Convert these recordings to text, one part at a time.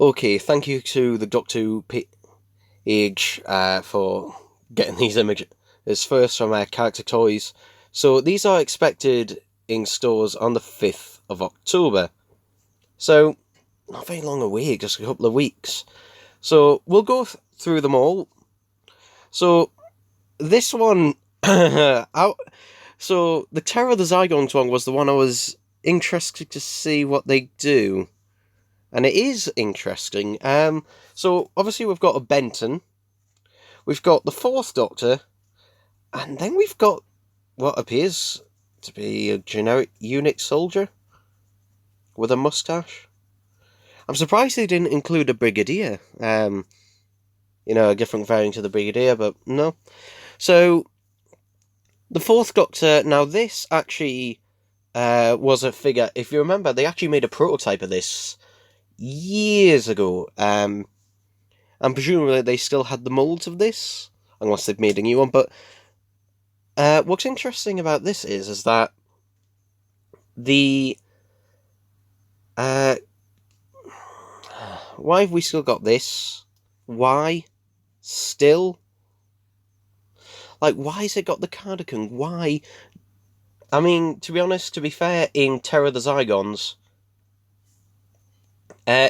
Okay, thank you to the Doctor page for getting these images first from Character Toys. So these are expected in stores on the 5th of October. So, not very long away, just a couple of weeks. So, we'll go through them all. So, this one, out. So, the Terror of the Zygons one was the one I was interested to see what they do. And it is interesting. So, obviously, we've got a Benton, we've got the Fourth Doctor, and then we've got what appears to be a generic unit soldier with a mustache. I'm surprised they didn't include a Brigadier. A different variant of the Brigadier, but no. So, the Fourth Doctor, now this actually was a figure, if you remember, they actually made a prototype of this years ago. And presumably they still had the molds of this, unless they've made a new one. But what's interesting about this is that the why have we still got this? Why still? Like, why has it got the cardigan? Why? I mean, to be honest, to be fair, in Terror of the Zygons,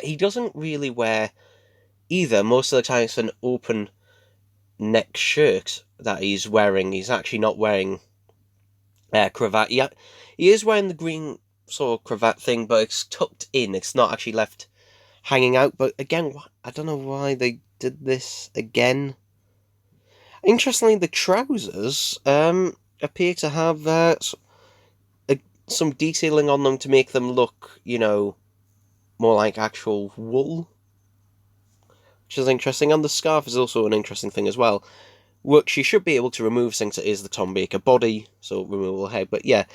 he doesn't really wear either. Most of the time, it's an open neck shirt that he's wearing. He's actually not wearing a cravat. He is wearing the green sort of cravat thing, but it's tucked in. It's not actually left hanging out. But again, I don't know why they did this again. Interestingly, the trousers appear to have some detailing on them to make them look, more like actual wool, which is interesting. And the scarf is also an interesting thing as well, which you should be able to remove since it is the Tom Baker body, so removable head. But yeah,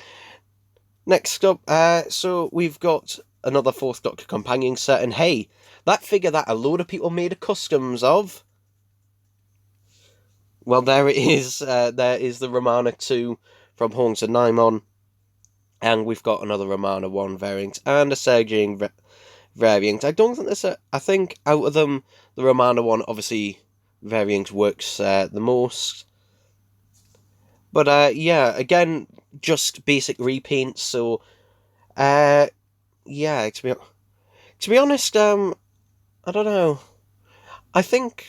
next up, so we've got another Fourth Doctor companion set, and hey, that figure that a load of people made a customs of, well, there it is. There is the Romana 2 from Haunts of Nymon, and we've got another Romana 1 variant and a Serging variant. I don't think there's I think out of them, the Romana 1 obviously variant works the most. But yeah, again, just basic repaints. So yeah, to be honest, I don't know. I think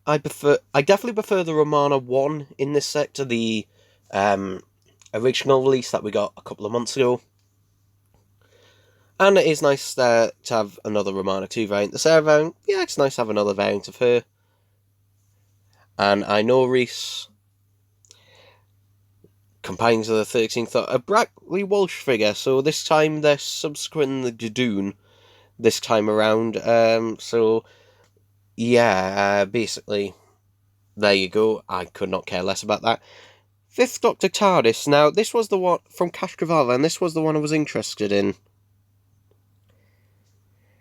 I definitely prefer the Romana 1 in this set to the original release that we got a couple of months ago. And it is nice to have another Romana 2 variant. The Sarah variant, yeah, it's nice to have another variant of her. And I know Reese, Companions of the 13th, a Brackley Walsh figure, so this time they're subsequent the Gadoon this time around. So, yeah, basically, there you go. I could not care less about that. Fifth Doctor TARDIS. Now, this was the one from Kashkavala, and this was the one I was interested in.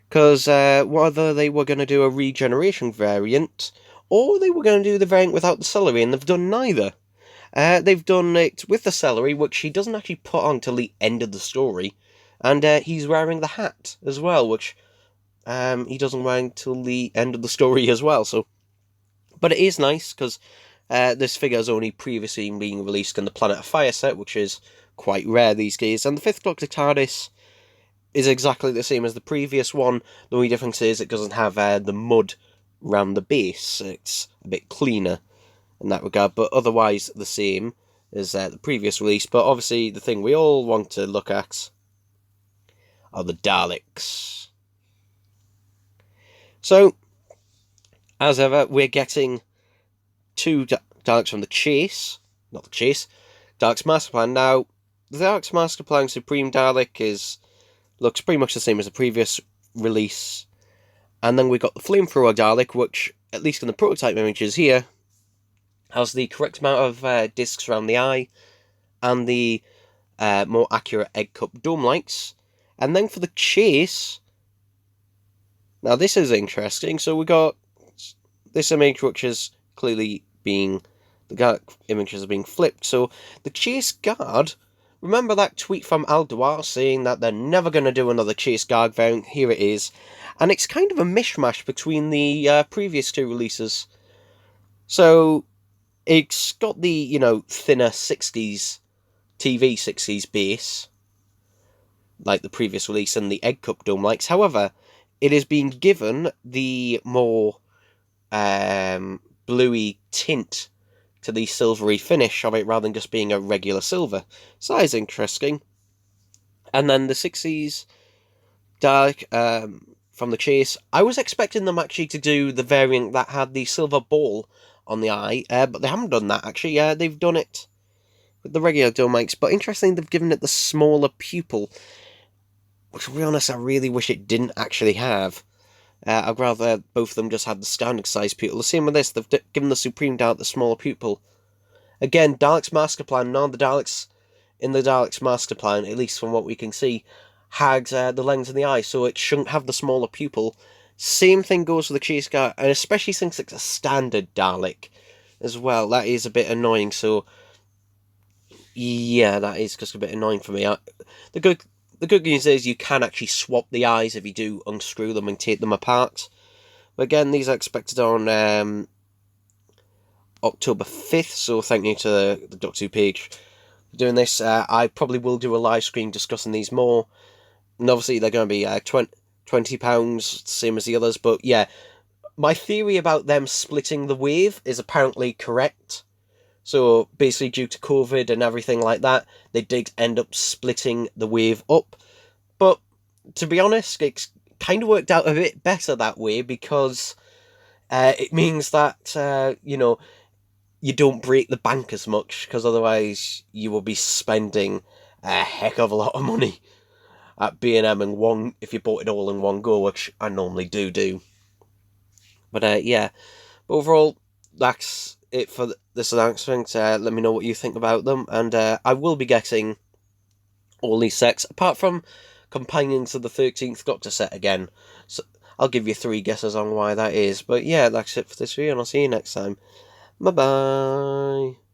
Because whether they were going to do a regeneration variant, or they were going to do the variant without the celery, and they've done neither. They've done it with the celery, which he doesn't actually put on till the end of the story, and he's wearing the hat as well, which he doesn't wear until the end of the story as well. So, but it is nice because this figure has only previously been released in the Planet of Fire set, which is quite rare these days. And the Fifth Doctor TARDIS is exactly the same as the previous one. The only difference is it doesn't have the mud around the base. It's a bit cleaner in that regard, but otherwise the same as the previous release. But obviously the thing we all want to look at are the Daleks. So, as ever, we're getting two Daleks from the Chase. Not the Chase. Dalek's Master Plan. Now, the Dalek's Master Plan Supreme Dalek looks pretty much the same as the previous release. And then we've got the Flamethrower Dalek, which, at least in the prototype images here, has the correct amount of discs around the eye, and the more accurate egg cup dome lights. And then for the Chase, now this is interesting. So we got this image, which is clearly being, the images are being flipped. So the Chase Guard remember that tweet from Alduar saying that they're never going to do another Chase Garg variant? Here it is. And it's kind of a mishmash between the previous two releases. So, it's got the, thinner 60s, TV 60s base, like the previous release, and the Egg Cup dome lights. However, it has been given the more bluey tint to the silvery finish of it rather than just being a regular silver. So that is interesting. And then the 60s Dalek from the Chase, I was expecting them actually to do the variant that had the silver ball on the eye, but they haven't done that actually. They've done it with the regular dome mics, but interesting they've given it the smaller pupil, which, to be honest, I really wish it didn't actually have. I'd rather both of them just had the standard size pupil. The same with this, they've given the Supreme Dalek the smaller pupil. Again, Dalek's master plan, none of the Daleks in the Dalek's master plan, at least from what we can see, had the lens in the eye, so it shouldn't have the smaller pupil. Same thing goes for the Chase Guard, and especially since it's a standard Dalek as well. That is a bit annoying, so yeah, that is just a bit annoying for me. The good news is you can actually swap the eyes if you do unscrew them and take them apart. But again, these are expected on October 5th, so thank you to the Doctor Who page for doing this. I probably will do a live stream discussing these more. And obviously they're going to be £20, same as the others. But yeah, my theory about them splitting the wave is apparently correct. So basically due to COVID and everything like that, they did end up splitting the wave up. But to be honest, it's kind of worked out a bit better that way, because it means that, you don't break the bank as much, because otherwise you will be spending a heck of a lot of money at B&M in one, if you bought it all in one go, which I normally do. But yeah, but overall, that's it for this announcement. Let me know what you think about them, and I will be getting all these sets, apart from Companions of the 13th Doctor set again. So I'll give you 3 guesses on why that is. But yeah, that's it for this video, and I'll see you next time. Bye bye.